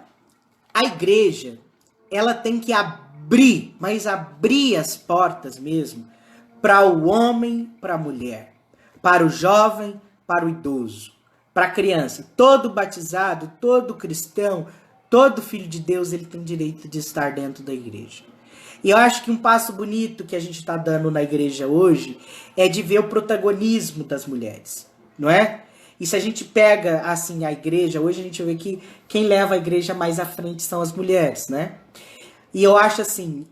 a igreja, ela tem que abrir, mas abrir as portas mesmo, para o homem, para a mulher, para o jovem, para o idoso, para a criança. Todo batizado, todo cristão, todo filho de Deus, ele tem direito de estar dentro da igreja. E eu acho que um passo bonito que a gente está dando na igreja hoje é de ver o protagonismo das mulheres, não é? E se a gente pega, assim, a igreja, hoje a gente vê que quem leva a igreja mais à frente são as mulheres, né? E eu acho, assim,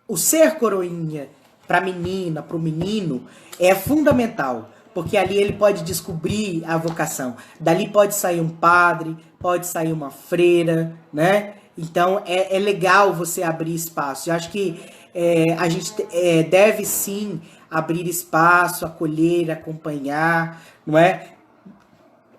o ser coroinha para a menina, para o menino, é fundamental, porque ali ele pode descobrir a vocação. Dali pode sair um padre, pode sair uma freira, né? Então, é legal você abrir espaço. Eu acho que a gente deve, sim, abrir espaço, acolher, acompanhar, não é?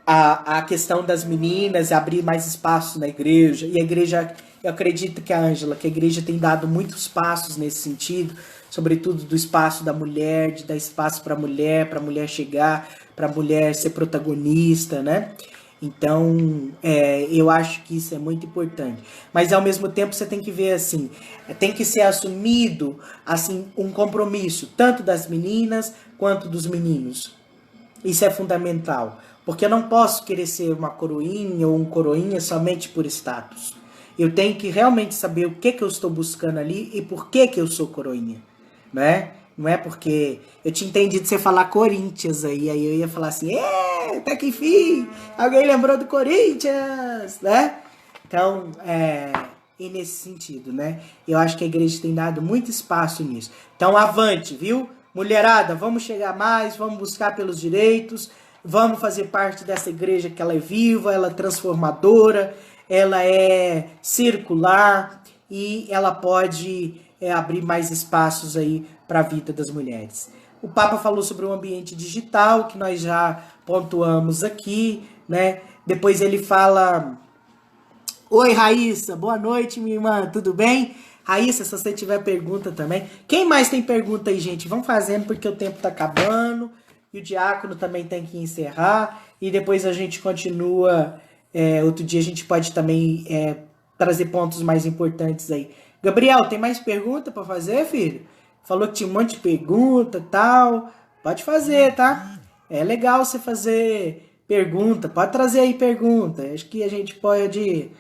A questão das meninas, abrir mais espaço na igreja. E a igreja Eu acredito que que a igreja tem dado muitos passos nesse sentido, sobretudo do espaço da mulher, de dar espaço para a mulher chegar, para a mulher ser protagonista, né? Então, eu acho que isso é muito importante. Mas, ao mesmo tempo, você tem que ver assim, tem que ser assumido assim um compromisso, tanto das meninas quanto dos meninos. Isso é fundamental, porque eu não posso querer ser uma coroinha ou um coroinha somente por status. Eu tenho que realmente saber o que eu estou buscando ali e por que eu sou coroinha, né? Não é porque eu tinha entendido você falar Corinthians aí eu ia falar assim, até que enfim, alguém lembrou do Corinthians, né? Então, e nesse sentido, né? Eu acho que a igreja tem dado muito espaço nisso. Então, avante, viu? Mulherada, vamos chegar mais, vamos buscar pelos direitos, vamos fazer parte dessa igreja que ela é viva, ela é transformadora, ela é circular e ela pode abrir mais espaços aí para a vida das mulheres. O Papa falou sobre o ambiente digital, que nós já pontuamos aqui, né? Depois ele fala: oi, Raíssa, boa noite, minha irmã, tudo bem? Raíssa, se você tiver pergunta também. Quem mais tem pergunta aí, gente? Vamos fazendo porque o tempo tá acabando. E o diácono também tem que encerrar. E depois a gente continua. Outro dia a gente pode também trazer pontos mais importantes aí. Gabriel, tem mais pergunta para fazer, filho? Falou que tinha um monte de pergunta e tal. Pode fazer, tá? É legal você fazer pergunta. Pode trazer aí pergunta. Acho que a gente pode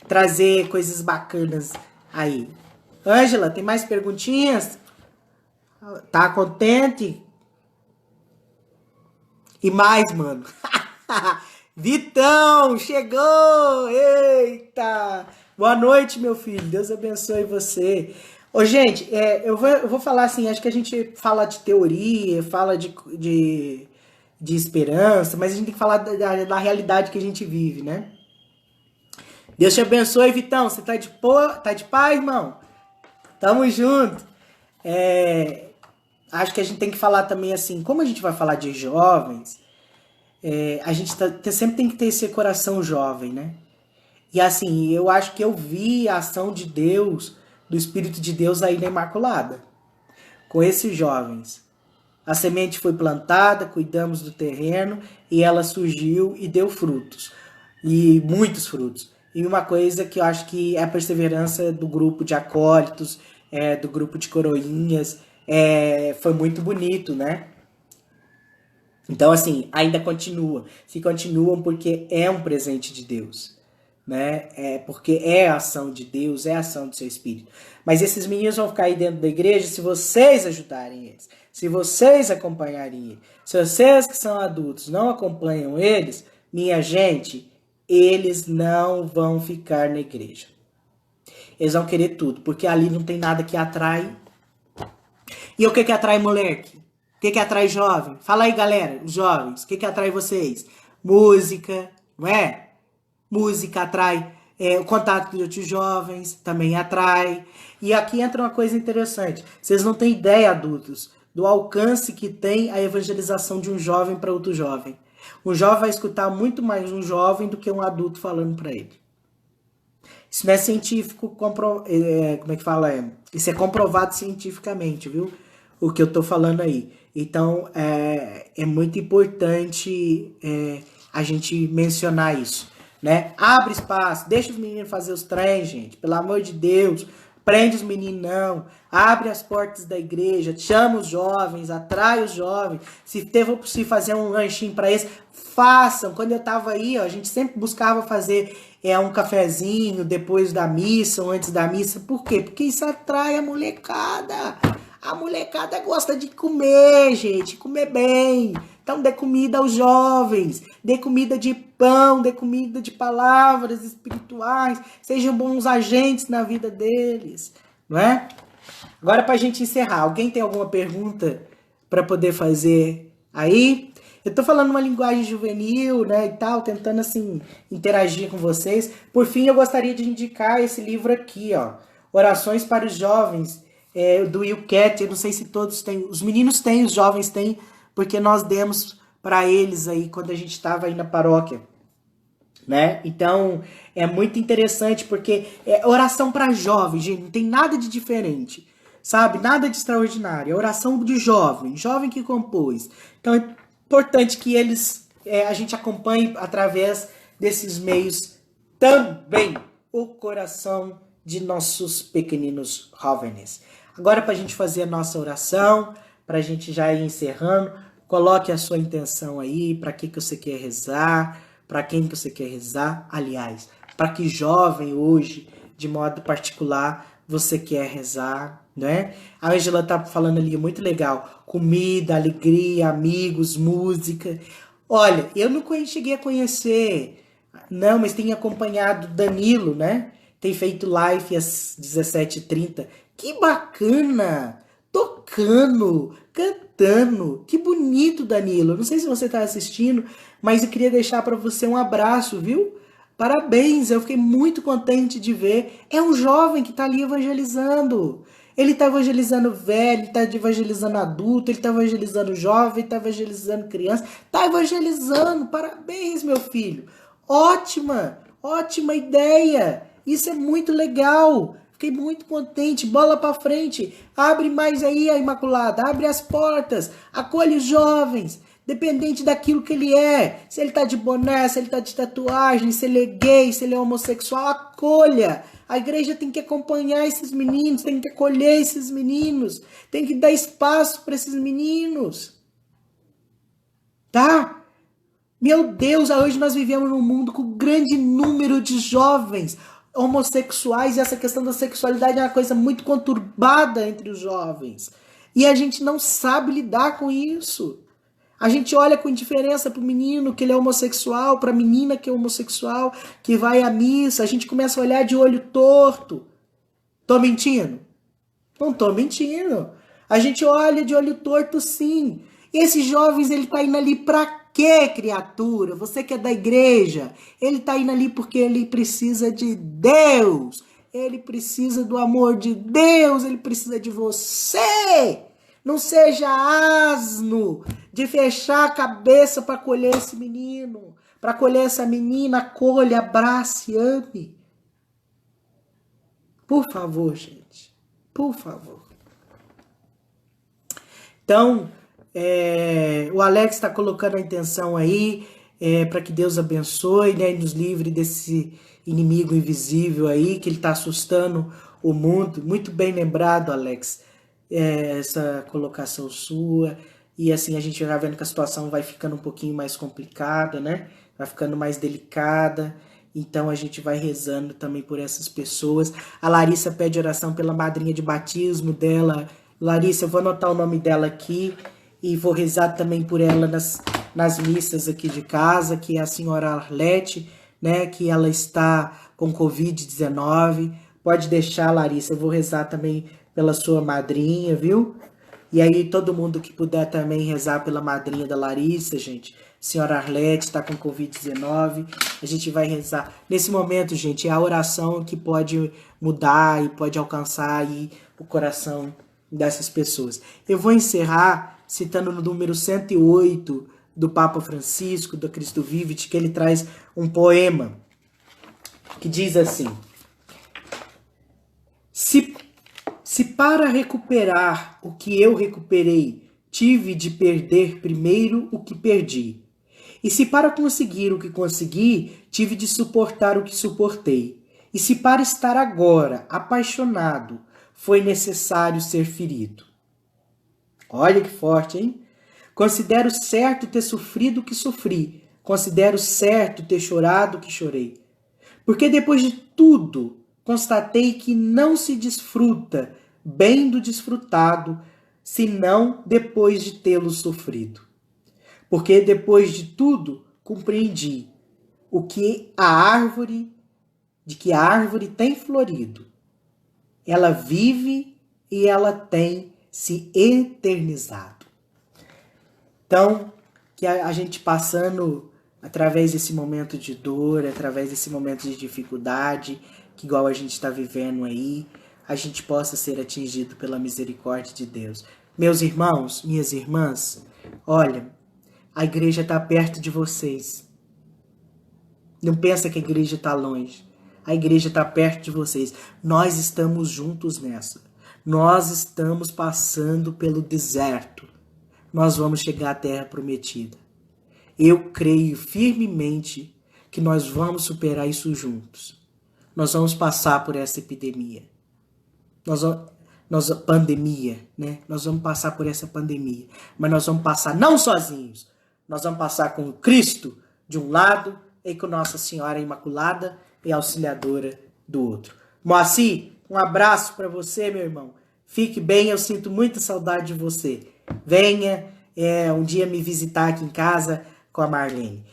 trazer coisas bacanas aí. Ângela, tem mais perguntinhas? Tá contente? E mais, mano. Vitão, chegou! Eita! Boa noite, meu filho. Deus abençoe você. Ô, gente, eu vou falar assim, acho que a gente fala de teoria, fala de esperança, mas a gente tem que falar da realidade que a gente vive, né? Deus te abençoe, Vitão. Você tá de paz, irmão? Tamo junto. Acho que a gente tem que falar também assim, como a gente vai falar de jovens, a gente sempre tem que ter esse coração jovem, né? E assim, eu acho que eu vi a ação de Deus, do Espírito de Deus aí na Imaculada, com esses jovens. A semente foi plantada, cuidamos do terreno e ela surgiu e deu frutos. E muitos frutos. E uma coisa que eu acho que é a perseverança do grupo de acólitos, do grupo de coroinhas, foi muito bonito, né? Então, assim, ainda continua. Se continuam porque é um presente de Deus, né? Porque é a ação de Deus, é a ação do seu Espírito. Mas esses meninos vão ficar aí dentro da igreja se vocês ajudarem eles, se vocês acompanharem eles. Se vocês que são adultos não acompanham eles, minha gente, eles não vão ficar na igreja. Eles vão querer tudo, porque ali não tem nada que atrai. E o que atrai moleque? O que atrai jovem? Fala aí, galera, os jovens. O que atrai vocês? Música, não é? Música atrai. O contato de outros jovens também atrai. E aqui entra uma coisa interessante. Vocês não têm ideia, adultos, do alcance que tem a evangelização de um jovem para outro jovem. Um jovem vai escutar muito mais um jovem do que um adulto falando para ele. Isso não é científico, como é que fala? Isso é comprovado cientificamente, viu? O que eu tô falando aí. Então, é muito importante a gente mencionar isso, né? Abre espaço, deixa os meninos fazer os trem, gente. Pelo amor de Deus, prende os meninos não. Abre as portas da igreja, chama os jovens, atrai os jovens. Se for possível fazer um lanchinho para eles, façam. Quando eu tava aí, ó, a gente sempre buscava fazer um cafezinho depois da missa ou antes da missa. Por quê? Porque isso atrai a molecada. A molecada gosta de comer, gente, comer bem. Então dê comida aos jovens, dê comida de pão, dê comida de palavras espirituais, sejam bons agentes na vida deles, não é? Agora, para a gente encerrar, alguém tem alguma pergunta para poder fazer aí? Eu tô falando uma linguagem juvenil, né, e tal, tentando, assim, interagir com vocês. Por fim, eu gostaria de indicar esse livro aqui, ó, Orações para os Jovens, do Will Cat. Eu não sei se todos têm, os meninos têm, os jovens têm, porque nós demos para eles aí, quando a gente estava aí na paróquia, né? Então é muito interessante porque é oração para jovens, gente, não tem nada de diferente, sabe? Nada de extraordinário. É oração de jovem, jovem que compôs. Então é importante que a gente acompanhe através desses meios também o coração de nossos pequeninos jovens. Agora, para a gente fazer a nossa oração, para a gente já ir encerrando, coloque a sua intenção aí, para que você quer rezar, para quem que você quer rezar. Aliás, para que jovem hoje, de modo particular, você quer rezar, né? A Angela tá falando ali, muito legal, comida, alegria, amigos, música. Olha, eu não cheguei a conhecer, não, mas tenho acompanhado Danilo, né? Tem feito live às 17h30. Que bacana! Tocando, cantando. Que bonito, Danilo. Não sei se você está assistindo, mas eu queria deixar para você um abraço, viu? Parabéns, eu fiquei muito contente de ver. É um jovem que está ali evangelizando. Ele está evangelizando velho, ele está evangelizando adulto, ele está evangelizando jovem, está evangelizando criança, está evangelizando. Parabéns, meu filho. Ótima, ótima ideia. Isso é muito legal. Fiquei muito contente. Bola para frente. Abre mais aí a Imaculada. Abre as portas. Acolhe os jovens. Dependente daquilo que ele é. Se ele tá de boné, se ele tá de tatuagem, se ele é gay, se ele é homossexual, acolha. A igreja tem que acompanhar esses meninos, tem que acolher esses meninos, tem que dar espaço para esses meninos. Tá? Meu Deus, hoje nós vivemos num mundo com grande número de jovens homossexuais e essa questão da sexualidade é uma coisa muito conturbada entre os jovens. E a gente não sabe lidar com isso. A gente olha com indiferença pro menino que ele é homossexual, pra menina que é homossexual, que vai à missa. A gente começa a olhar de olho torto. Tô mentindo? Não tô mentindo. A gente olha de olho torto, sim. E esses jovens, ele tá indo ali pra quê, criatura? Você que é da igreja. Ele tá indo ali porque ele precisa de Deus. Ele precisa do amor de Deus. Ele precisa de você. Não seja asno de fechar a cabeça para acolher esse menino, para acolher essa menina. Acolha, abrace, ame. Por favor, gente. Por favor. Então, o Alex está colocando a intenção aí para que Deus abençoe, né, e nos livre desse inimigo invisível aí, que ele está assustando o mundo. Muito bem lembrado, Alex, essa colocação sua. E assim a gente vai vendo que a situação vai ficando um pouquinho mais complicada, né? Vai ficando mais delicada. Então a gente vai rezando também por essas pessoas. A Larissa pede oração pela madrinha de batismo dela. Larissa, eu vou anotar o nome dela aqui e vou rezar também por ela nas missas aqui de casa, que é a senhora Arlete, né? Que ela está com Covid-19. Pode deixar, Larissa, eu vou rezar também pela sua madrinha, viu? E aí todo mundo que puder também rezar pela madrinha da Larissa, gente. Senhora Arlete está com Covid-19. A gente vai rezar. Nesse momento, gente, é a oração que pode mudar e pode alcançar aí o coração dessas pessoas. Eu vou encerrar citando no número 108 do Papa Francisco, do Cristo Vivit, que ele traz um poema que diz assim: Se para recuperar o que eu recuperei, tive de perder primeiro o que perdi, e se para conseguir o que consegui, tive de suportar o que suportei, e se para estar agora apaixonado, foi necessário ser ferido. Olha que forte, hein? Considero certo ter sofrido o que sofri, considero certo ter chorado o que chorei, porque depois de tudo, constatei que não se desfruta bem do desfrutado, senão depois de tê-lo sofrido. Porque depois de tudo, compreendi o que de que a árvore tem florido. Ela vive e ela tem se eternizado. Então, que a gente passando através desse momento de dor, através desse momento de dificuldade, que igual a gente está vivendo aí, a gente possa ser atingido pela misericórdia de Deus. Meus irmãos, minhas irmãs, olha, a igreja está perto de vocês. Não pensa que a igreja está longe. A igreja está perto de vocês. Nós estamos juntos nessa. Nós estamos passando pelo deserto. Nós vamos chegar à terra prometida. Eu creio firmemente que nós vamos superar isso juntos. Nós vamos passar por essa epidemia. Pandemia, né? Nós vamos passar por essa pandemia. Mas nós vamos passar não sozinhos. Nós vamos passar com Cristo de um lado e com Nossa Senhora Imaculada e Auxiliadora do outro. Moacir, um abraço para você, meu irmão. Fique bem, eu sinto muita saudade de você. Venha um dia me visitar aqui em casa com a Marlene.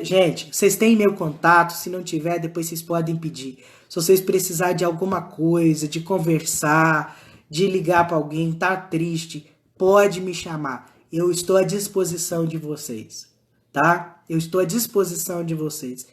Gente, vocês têm meu contato, se não tiver, depois vocês podem pedir. Se vocês precisarem de alguma coisa, de conversar, de ligar para alguém, tá triste, pode me chamar. Eu estou à disposição de vocês, tá? Eu estou à disposição de vocês.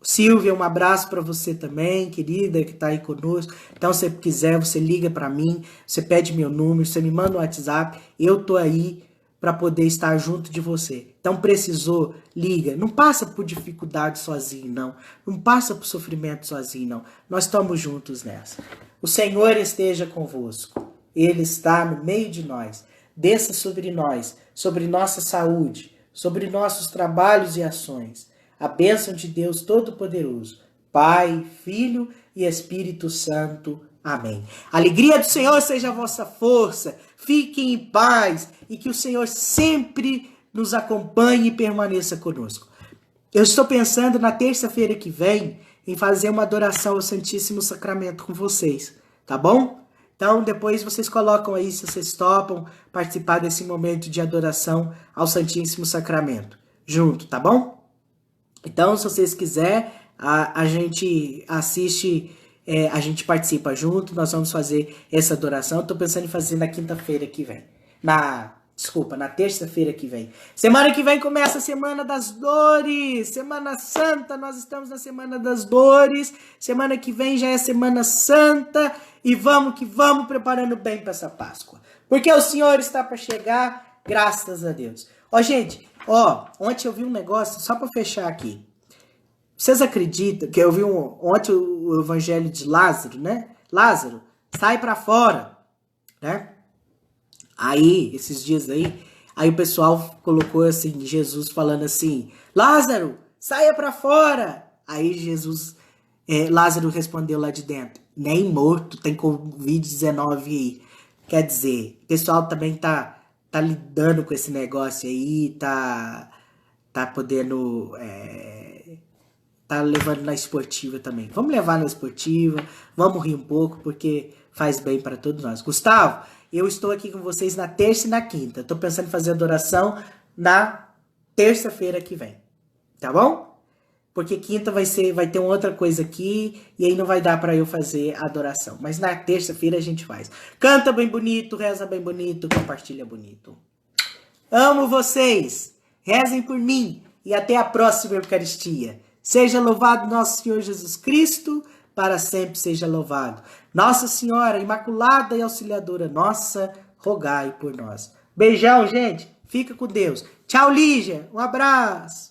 Silvia, um abraço para você também, querida, que está aí conosco. Então, se você quiser, você liga para mim, você pede meu número, você me manda um WhatsApp, eu tô aí para poder estar junto de você. Então, precisou, liga. Não passa por dificuldade sozinho, não. Não passa por sofrimento sozinho, não. Nós estamos juntos nessa. O Senhor esteja convosco. Ele está no meio de nós. Desça sobre nós, sobre nossa saúde, sobre nossos trabalhos e ações. A bênção de Deus Todo-Poderoso, Pai, Filho e Espírito Santo. Amém. A alegria do Senhor seja a vossa força. Fiquem em paz e que o Senhor sempre nos acompanhe e permaneça conosco. Eu estou pensando na terça-feira que vem em fazer uma adoração ao Santíssimo Sacramento com vocês, tá bom? Então depois vocês colocam aí se vocês topam participar desse momento de adoração ao Santíssimo Sacramento junto, tá bom? Então, se vocês quiserem, a gente assiste, a gente participa junto, nós vamos fazer essa adoração. Estou pensando em fazer na quinta-feira que vem. Na terça-feira que vem. Semana que vem começa a Semana das Dores. Semana Santa, nós estamos na Semana das Dores. Semana que vem já é Semana Santa. E vamos que vamos preparando bem para essa Páscoa. Porque o Senhor está para chegar, graças a Deus. Gente... ontem eu vi um negócio, só para fechar aqui. Vocês acreditam que eu vi ontem o evangelho de Lázaro, né? Lázaro, sai para fora, né? Aí, esses dias aí o pessoal colocou assim, Jesus falando assim, Lázaro, saia para fora. Aí Lázaro respondeu lá de dentro, nem morto, tem Covid-19 aí. Quer dizer, o pessoal também tá lidando com esse negócio aí, tá podendo, tá levando na esportiva também. Vamos levar na esportiva, vamos rir um pouco, porque faz bem para todos nós. Gustavo, eu estou aqui com vocês na terça e na quinta. Estou pensando em fazer adoração na terça-feira que vem, tá bom? Porque quinta vai ter uma outra coisa aqui, e aí não vai dar para eu fazer a adoração. Mas na terça-feira a gente faz. Canta bem bonito, reza bem bonito, compartilha bonito. Amo vocês, rezem por mim, e até a próxima Eucaristia. Seja louvado nosso Senhor Jesus Cristo, para sempre seja louvado. Nossa Senhora Imaculada e Auxiliadora nossa, rogai por nós. Beijão, gente. Fica com Deus. Tchau, Lígia. Um abraço.